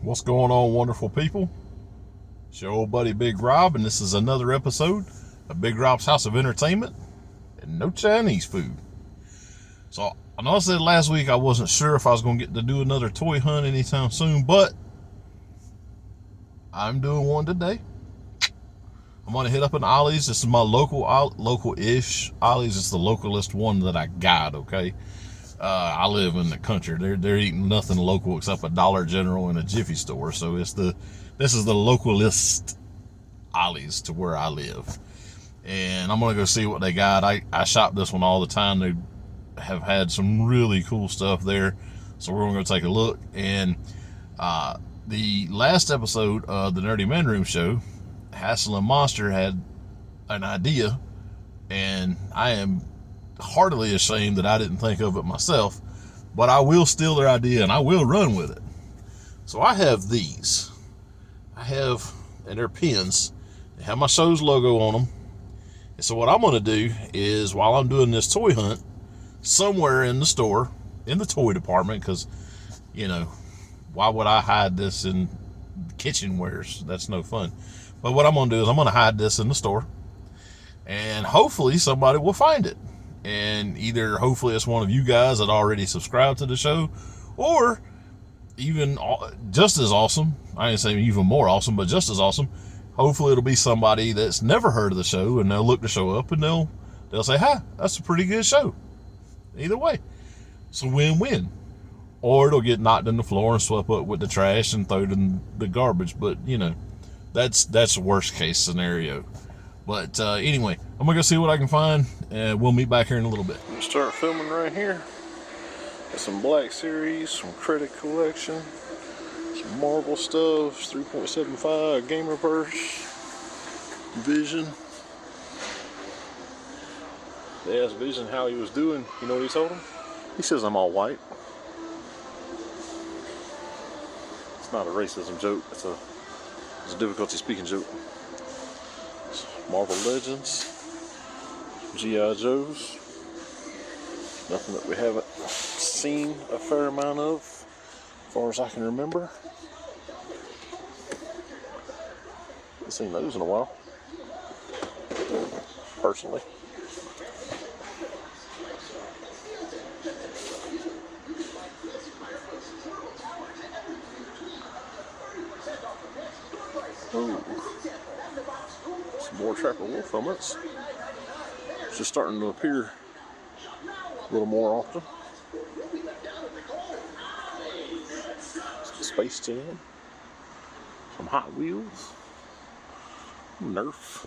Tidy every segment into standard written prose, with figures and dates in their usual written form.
What's going on, wonderful people? It's your old buddy Big Rob, and this is another episode of Big Rob's House of Entertainment and no Chinese food. So I know I said last week I wasn't sure if I was going to get to do another toy hunt anytime soon, but I'm doing one today. I'm going to hit up an Ollie's. This is my local-ish Ollie's. It's the localist one that I got, okay? I live in the country. They're eating nothing local except a Dollar General and a Jiffy store. So this is the localist Ollie's to where I live. And I'm gonna go see what they got. I shop this one all the time. They have had some really cool stuff there. So we're gonna go take a look. And the last episode of the Nerdy Man Room show, Hassel and Monster had an idea, and I am heartily ashamed that I didn't think of it myself, but I will steal their idea and I will run with it. So I have these. And they're pins. They have my show's logo on them. And so what I'm going to do is, while I'm doing this toy hunt, somewhere in the store, in the toy department, because, you know, why would I hide this in kitchenwares? That's no fun. But what I'm going to do is I'm going to hide this in the store, and hopefully somebody will find it. And either hopefully it's one of you guys that already subscribed to the show, or even just as awesome, I didn't say even more awesome, but just as awesome, hopefully it'll be somebody that's never heard of the show, and they'll look the show up and they'll say, "Hi, that's a pretty good show." Either way, it's a win-win. Or it'll get knocked on the floor and swept up with the trash and thrown in the garbage. But you know, that's the worst case scenario. But anyway, I'm gonna go see what I can find, and we'll meet back here in a little bit. I'm gonna start filming right here. Got some Black Series, some Credit Collection, some Marvel stuff, 3.75 Gamer Purse, Vision. They asked Vision how he was doing. You know what he told him? He says, "I'm all white." It's not a racism joke. It's a difficulty speaking joke. Marvel Legends, G.I. Joes, nothing that we haven't seen a fair amount of, as far as I can remember. Haven't seen those in a while, personally. Oh. More Trapper Wolf helmets. It's just starting to appear a little more often. Some Space Jam, some Hot Wheels, Nerf.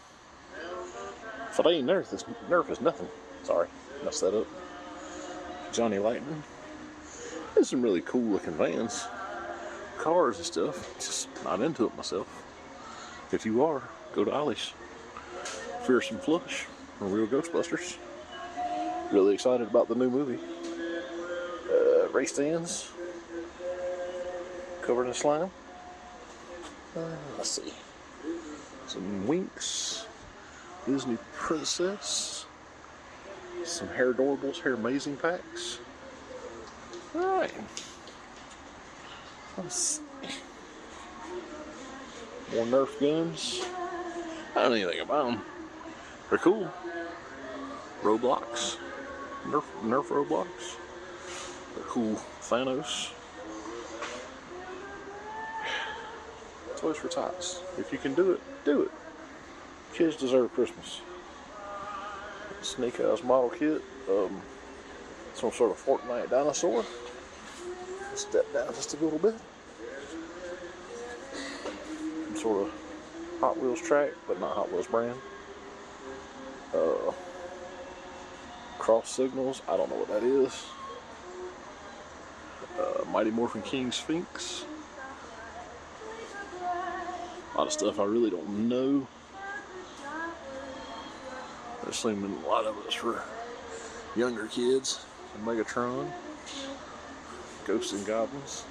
If it ain't Nerf is nothing. Sorry, messed that up. Johnny Lightning. There's some really cool looking vans, cars and stuff. Just not into it myself. If you are, go to Ollie's. Fearsome Flush from Real Ghostbusters. Really excited about the new movie. Race stands covered in slime. Let's see. Some Winx, Disney Princess, some Hair Adorables, Hair Amazing packs. Alright. Let's see. More Nerf guns. I don't know anything about them. They're cool. Roblox. Nerf Roblox. They're cool. Thanos. Toys for Tots. If you can do it, do it. Kids deserve Christmas. Snake Eyes model kit. Some sort of Fortnite dinosaur. Step down just a little bit. Some sort of Hot Wheels track, but not Hot Wheels brand. Cross Signals, I don't know what that is. Mighty Morphin King Sphinx. A lot of stuff I really don't know. I'm assuming a lot of it's for younger kids. Megatron, Ghosts and Goblins.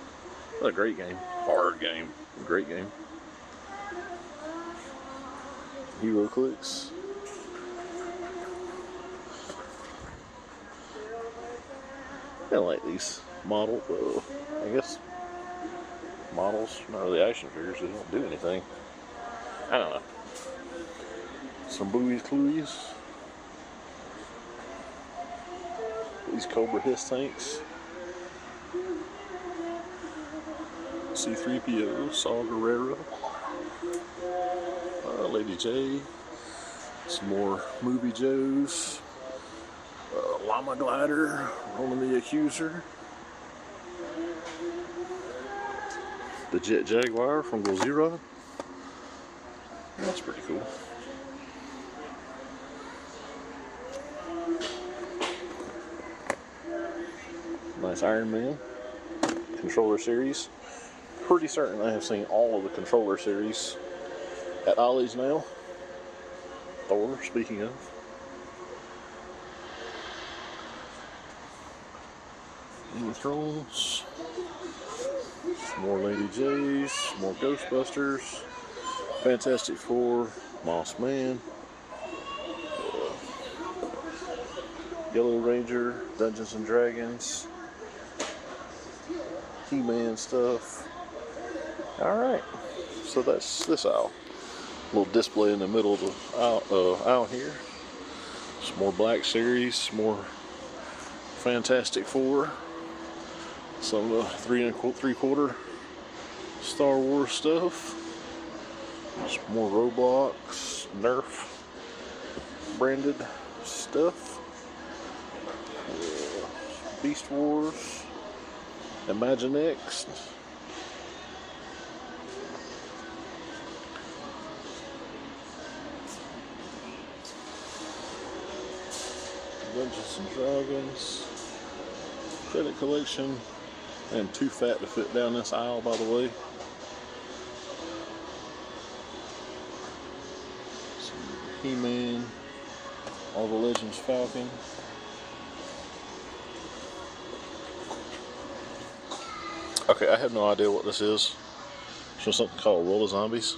What a great game. Hard game. Great game. Hero Clicks. I like these model, I guess models. Not really action figures, they don't do anything. I don't know. Some buoys, clues. These Cobra Hiss tanks. C-3PO, Saw Gerrera. Lady J. Some more Movie Joes. Llama Glider, Roman the Accuser. The Jet Jaguar from Gojira. That's pretty cool. Nice Iron Man controller series. Pretty certain I have seen all of the controller series at Ollie's now. Thor, speaking of. Game of Thrones. More Lady J's, more Ghostbusters, Fantastic Four, Moss Man, Yellow Ranger, Dungeons and Dragons, He-Man stuff. Alright, so that's this aisle. Little display in the middle of the aisle here. Some more Black Series, more Fantastic Four, some of the 3 3/4 Star Wars stuff. Some more Roblox, Nerf branded stuff. Beast Wars, Imaginext. Dungeons and Dragons, credit collection, and too fat to fit down this aisle, by the way. Some He-Man, All the Legends Falcon. Okay, I have no idea what this is. It's something called Roll of Zombies.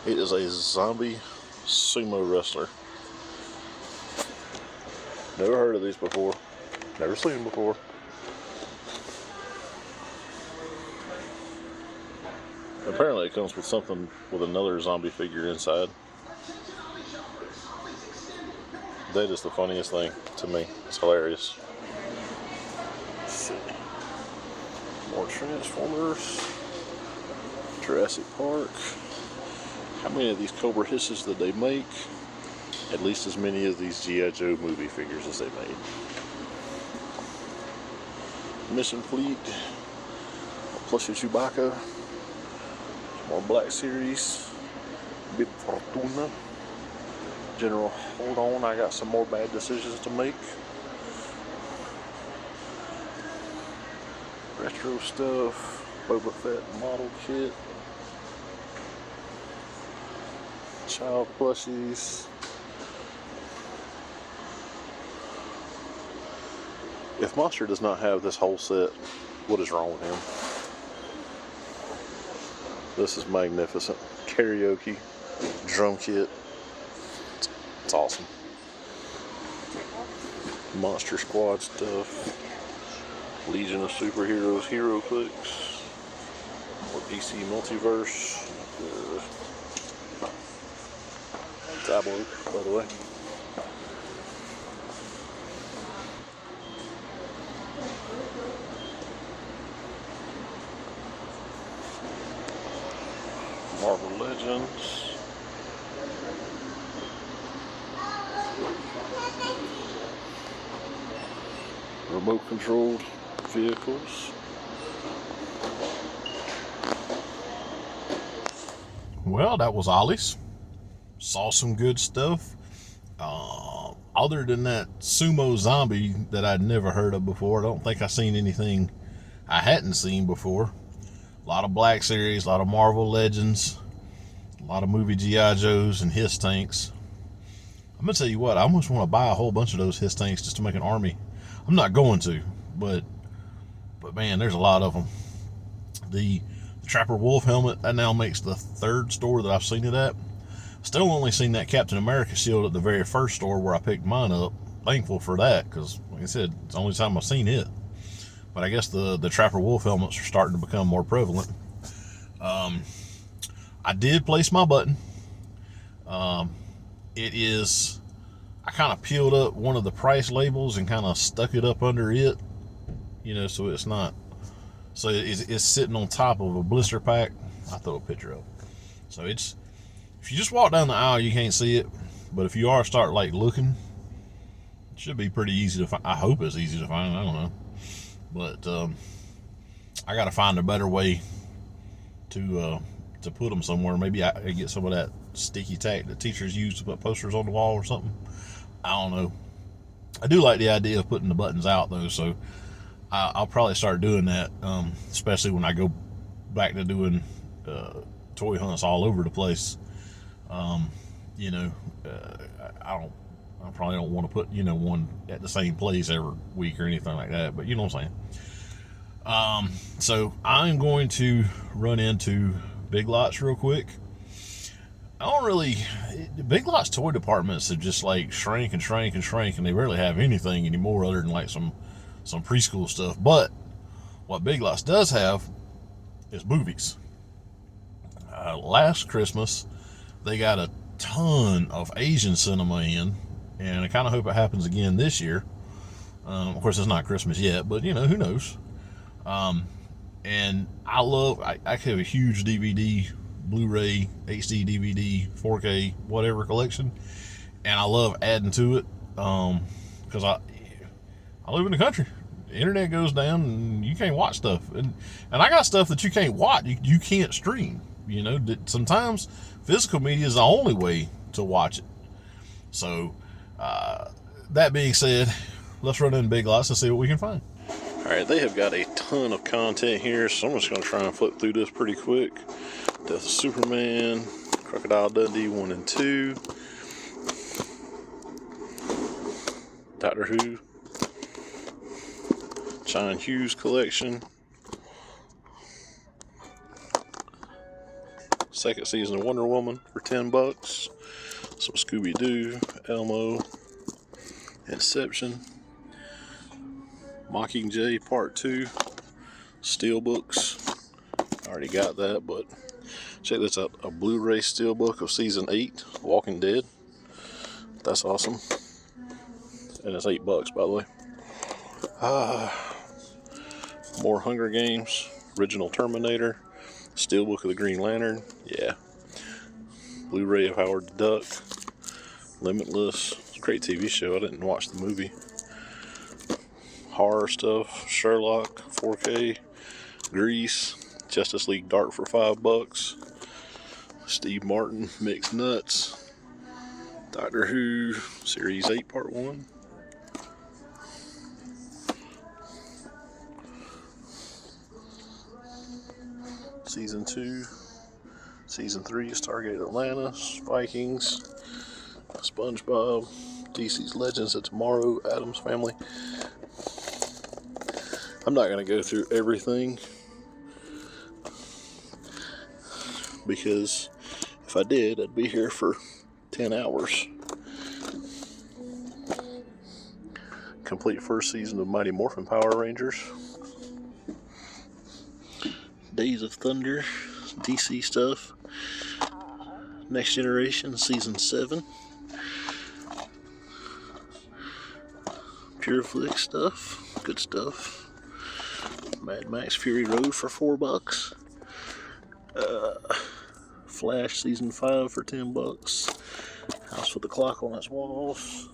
It is a zombie sumo wrestler. Never heard of these before. Never seen them before. Apparently it comes with something with another zombie figure inside. That is the funniest thing to me. It's hilarious. Let's see. More Transformers. Jurassic Park. How many of these Cobra Hisses did they make? At least as many of these G.I. Joe movie figures as they made. Mission Fleet, Plushie Chewbacca, more Black Series, Bib Fortuna, General, hold on, I got some more bad decisions to make. Retro stuff, Boba Fett model kit, child plushies. If Monster does not have this whole set, what is wrong with him? This is magnificent. Karaoke, drum kit. It's awesome. Monster Squad stuff. Legion of Superheroes, Hero Clicks. Or DC Multiverse. Tabloid, by the way. Marvel Legends. Remote controlled vehicles. Well, that was Ollie's. Saw some good stuff. Other than that sumo zombie that I'd never heard of before, I don't think I've seen anything I hadn't seen before. A lot of Black Series, a lot of Marvel Legends, a lot of movie G.I. Joes and Hiss tanks. I'm going to tell you what, I almost want to buy a whole bunch of those Hiss tanks just to make an army. I'm not going to, but man, there's a lot of them. The Trapper Wolf helmet, that now makes the third store that I've seen it at. Still only seen that Captain America shield at the very first store where I picked mine up. Thankful for that, because like I said, it's the only time I've seen it. But I guess the Trapper Wolf helmets are starting to become more prevalent. I did place my button. It is, I kind of peeled up one of the price labels and kind of stuck it up under it, so it's not, so it's sitting on top of a blister pack. I'll throw a picture of it. So it's, if you just walk down the aisle, you can't see it, but if you start like looking, it should be pretty easy to find. I hope it's easy to find. I don't know, but I got to find a better way to put them somewhere. Maybe I get some of that sticky tack that teachers use to put posters on the wall or something. I don't know. I do like the idea of putting the buttons out though, so I'll probably start doing that, especially when I go back to doing toy hunts all over the place. I probably don't want to put one at the same place every week or anything like that, but you know what I'm saying. So I'm going to run into Big Lots real quick. The Big Lots toy departments have just like shrank and they rarely have anything anymore other than like some preschool stuff. But what Big Lots does have is movies. Last Christmas they got a ton of Asian cinema in, and I kind of hope it happens again this year. Of course it's not Christmas yet, but who knows. And I have a huge DVD, Blu-ray, HD DVD, 4K, whatever collection, and I love adding to it, because I live in the country. The internet goes down and you can't watch stuff, and I got stuff that you can't watch, you can't stream. Sometimes physical media is the only way to watch it. So that being said, let's run in Big Lots and see what we can find. Alright, they have got a ton of content here, so I'm just going to try and flip through this pretty quick. Death of Superman, Crocodile Dundee 1 and 2, Doctor Who, John Hughes collection, second season of Wonder Woman for $10, some Scooby-Doo, Elmo, Inception, Mockingjay Part 2, Steelbooks. I already got that, but check this out. A Blu-ray Steelbook of Season 8, Walking Dead. That's awesome. And it's $8, by the way. More Hunger Games, Original Terminator, Steelbook of the Green Lantern. Yeah. Blu-ray of Howard the Duck, Limitless. It's a great TV show. I didn't watch the movie. Horror stuff, Sherlock, 4K, Grease, Justice League Dark for $5, Steve Martin, Mixed Nuts, Doctor Who, Series 8, Part 1, Season 2, Season 3, Stargate Atlantis, Vikings, SpongeBob, DC's Legends of Tomorrow, Addams Family. I'm not going to go through everything, because if I did, I'd be here for 10 hours. Complete first season of Mighty Morphin Power Rangers. Days of Thunder, DC stuff. Next Generation, Season 7. Pure Flick stuff, good stuff. Mad Max Fury Road for $4. Flash Season 5 for $10. House with the Clock on its walls.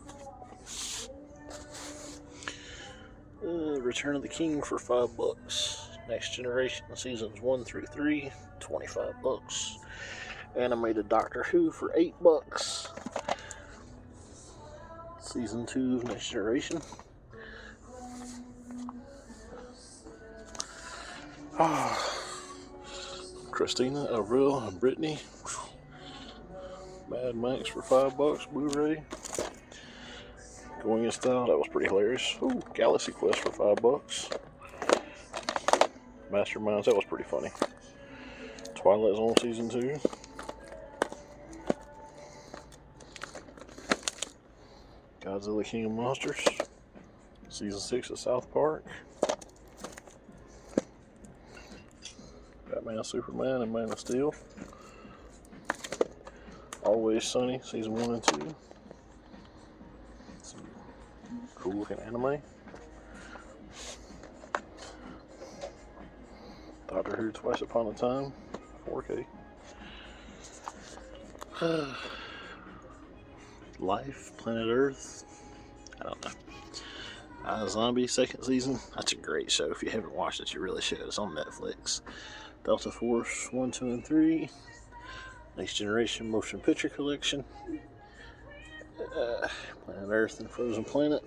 Return of the King for $5. Next Generation Seasons 1 through 3, $25. Animated Doctor Who for $8. Season 2 of Next Generation. Christina, Avril, and Brittany. Mad Max for $5, Blu-ray. Going in Style, that was pretty hilarious. Ooh, Galaxy Quest for $5. Masterminds, that was pretty funny. Twilight Zone Season 2. Godzilla King of Monsters. Season 6 of South Park. Batman, Superman, and Man of Steel. Always Sunny, season 1 and 2. Some cool looking anime. Doctor Who Twice Upon a Time, 4K. Life, Planet Earth. I don't know. Zombie, 2nd season. That's a great show. If you haven't watched it, you really should. It's on Netflix. Delta Force 1, 2, and 3. Next Generation Motion Picture Collection. Planet Earth and Frozen Planet.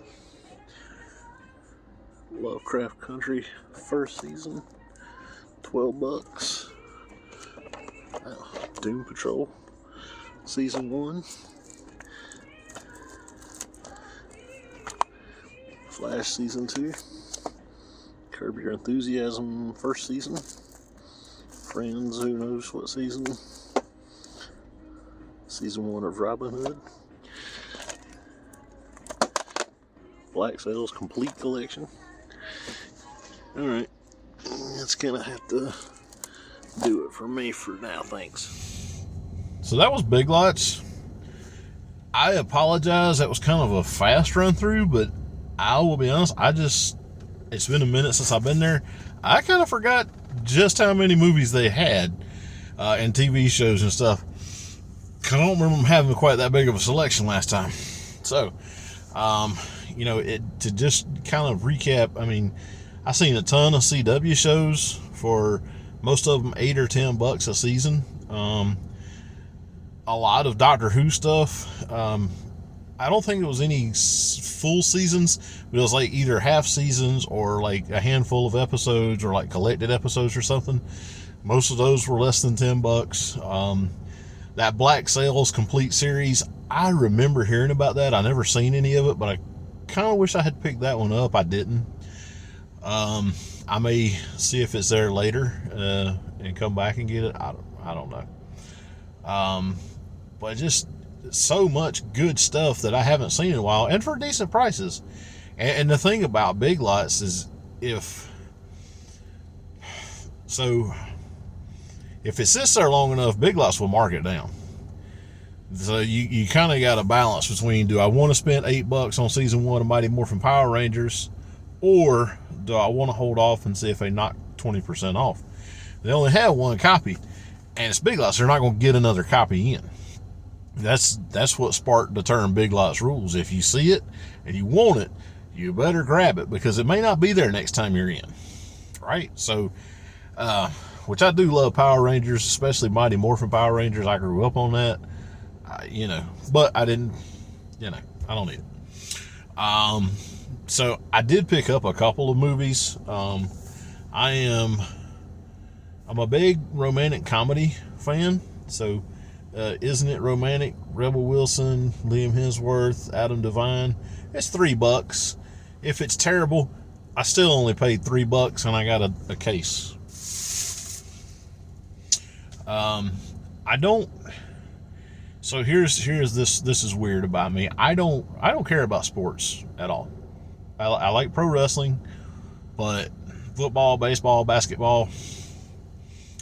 Lovecraft Country, 1st season. $12. Doom Patrol, season 1. Flash, season 2. Curb Your Enthusiasm, 1st season. Friends, who knows what season. Season 1 of Robin Hood. Black Sails Complete Collection. Alright, that's gonna have to do it for me for now, thanks. So that was Big Lots. I apologize, that was kind of a fast run through, but I will be honest, it's been a minute since I've been there. I kind of forgot just how many movies they had and TV shows and stuff. I don't remember them having quite that big of a selection last time. So, to just kind of recap, I mean, I've seen a ton of CW shows for most of them $8 or $10 a season. A lot of Doctor Who stuff. I don't think it was any full seasons, but it was like either half seasons or like a handful of episodes or like collected episodes or something. Most of those were less than $10. That Black Sails Complete series, I remember hearing about that. I never seen any of it, but I kind of wish I had picked that one up. I didn't. I may see if it's there later and come back and get it. I don't know. But just so much good stuff that I haven't seen in a while, and for decent prices. And the thing about Big Lots is if it sits there long enough, Big Lots will mark it down. So you kind of got a balance between, do I want to spend $8 on season 1 of Mighty Morphin Power Rangers, or do I want to hold off and see if they knock 20% off? They only have one copy, and it's Big Lots. They're not going to get another copy in. That's what sparked the term Big Lots rules. If you see it and you want it, you better grab it, because it may not be there next time you're in. Right? So, which I do love Power Rangers, especially Mighty Morphin Power Rangers. I grew up on that, but I didn't, I don't need it. So I did pick up a couple of movies. I'm a big romantic comedy fan. So, Isn't It Romantic? Rebel Wilson, Liam Hemsworth, Adam Devine. It's $3. If it's terrible, I still only paid $3 and I got a case. I don't. So here's this. This is weird about me. I don't care about sports at all. I like pro wrestling, but football, baseball, basketball,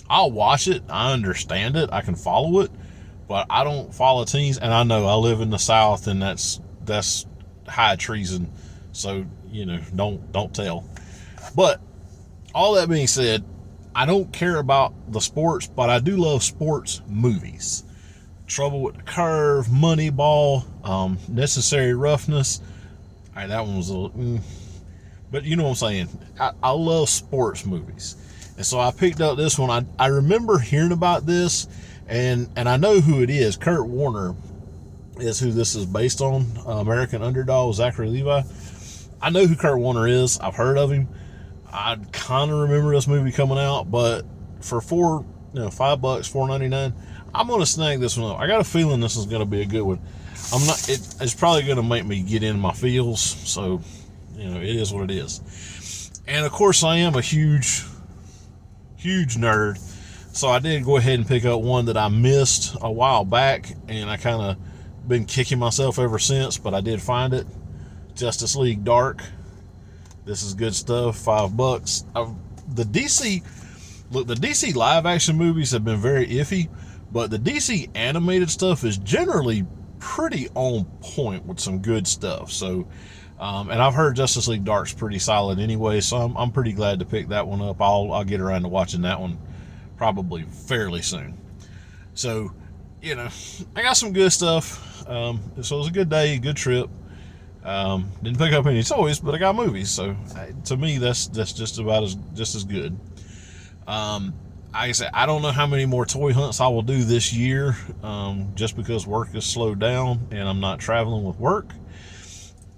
I'll watch it. I understand it. I can follow it, but I don't follow teams. And I know I live in the South, and that's high treason. So, don't tell. But all that being said, I don't care about the sports, but I do love sports movies. Trouble with the Curve, Moneyball, Necessary Roughness. All right, that one was a little, but you know what I'm saying. I love sports movies, and so I picked up this one. I remember hearing about this, and I know who it is. Kurt Warner is who this is based on. American Underdog, Zachary Levi. I know who Kurt Warner is. I've heard of him. I kind of remember this movie coming out, but for $5, $4.99, I'm gonna snag this one up. I got a feeling this is gonna be a good one. It's probably gonna make me get in my feels. So, it is what it is. And of course, I am a huge nerd. So I did go ahead and pick up one that I missed a while back, and I kind of been kicking myself ever since. But I did find it. Justice League Dark. This is good stuff. $5. The DC, look, the DC live action movies have been very iffy, but the DC animated stuff is generally pretty on point with some good stuff. So, and I've heard Justice League Dark's pretty solid anyway, so I'm pretty glad to pick that one up. I'll get around to watching that one probably fairly soon. So, you know, I got some good stuff. So it was a good day, good trip. Didn't pick up any toys, but I got movies. So to me, that's just about just as good. Like I said, I don't know how many more toy hunts I will do this year, just because work is slowed down and I'm not traveling with work.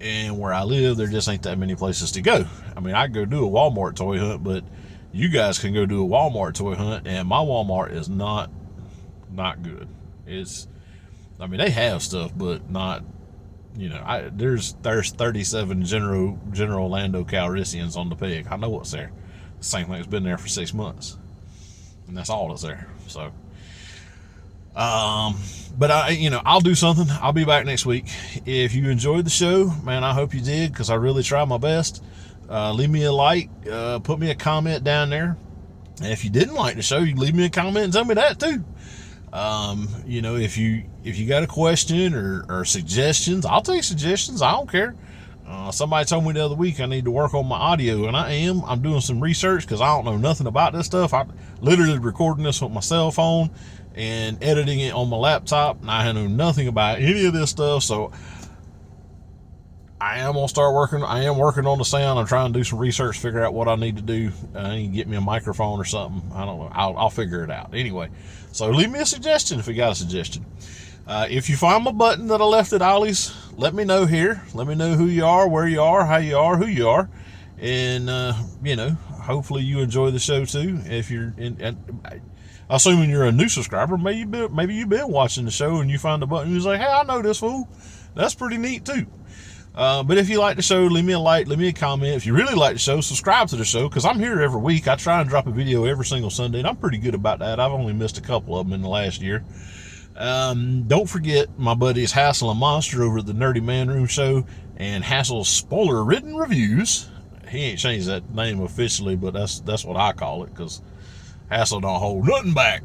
And where I live, there just ain't that many places to go. I mean, I go do a Walmart toy hunt, but you guys can go do a Walmart toy hunt, and my Walmart is not good. I mean, they have stuff, but not, you know, there's 37 General Lando Calrissians on the peg. I know what's there. The same thing that's been there for 6 months. And that's all that's there. So, but I'll do something. I'll be back next week. If you enjoyed the show, man, I hope you did, because I really tried my best. Leave me a like, put me a comment down there. And if you didn't like the show, you can leave me a comment and tell me that too. If you got a question or suggestions, I'll take suggestions. I don't care. Somebody told me the other week I need to work on my audio, and I'm doing some research, because I don't know nothing about this stuff. I'm literally recording this with my cell phone and editing it on my laptop, and I know nothing about any of this stuff. So I am gonna start working. I am working on the sound. I'm trying to do some research, figure out what I need to do. I need to get me a microphone or something. I don't know. I'll figure it out. Anyway, so leave me a suggestion if you got a suggestion. If you find my button that I left at Ollie's, let me know here. Let me know who you are, where you are, how you are, who you are. And, hopefully you enjoy the show too. If you're assuming you're a new subscriber, maybe you've been watching the show and you find the button and you're like, hey, I know this fool. That's pretty neat too. But if you like the show, leave me a like, leave me a comment. If you really like the show, subscribe to the show, because I'm here every week. I try and drop a video every single Sunday, and I'm pretty good about that. I've only missed a couple of them in the last year. Don't forget my buddies Hassel and Monster over at the Nerdy Man Room Show, and Hassel's Spoiler Written Reviews. He ain't changed that name officially, but that's what I call it, because Hassel don't hold nothing back.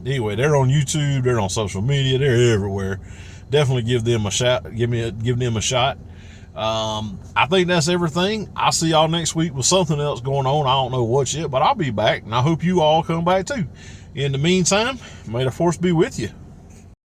Anyway, they're on YouTube, they're on social media, they're everywhere. Definitely give them a shot. Give them a shot. I think that's everything. I'll see y'all next week with something else going on. I don't know what yet, but I'll be back, and I hope you all come back too. In the meantime, may the force be with you.